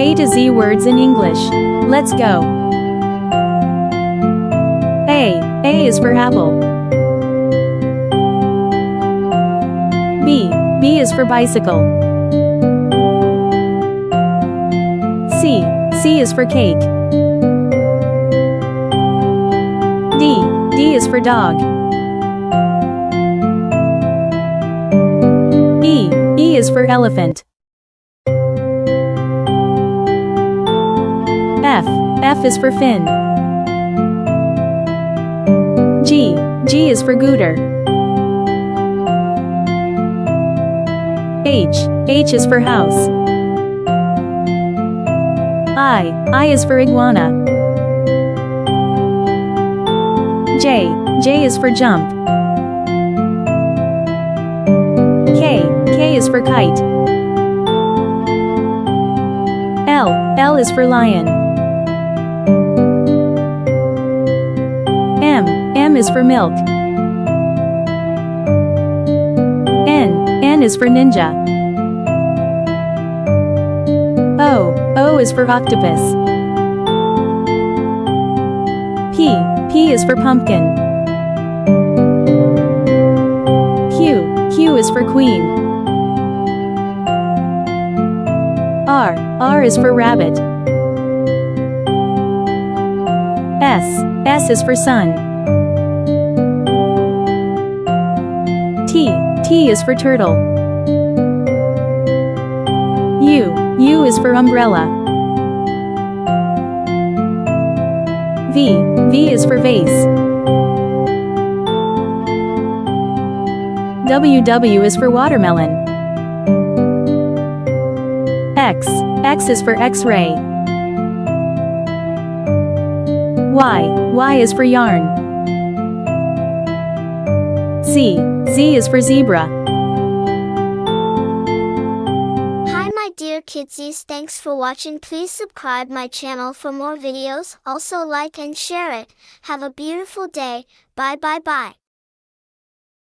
A to Z words in English. Let's go. A is for apple. B is for bicycle. C is for cake. D is for dog. E is for elephant. F is for fin. G is for gooder. H is for house. I is for iguana. J is for jump. K is for kite. L is for lion. M is for milk. N is for ninja. O is for octopus. P is for pumpkin. Q is for queen. R is for rabbit. S is for sun. T is for turtle. U is for umbrella. V is for vase. W is for watermelon. X is for X-ray. Y is for yarn. Z is for zebra. Hi my dear kidsies, thanks for watching. Please subscribe my channel for more videos. Also like and share it. Have a beautiful day. Bye bye bye.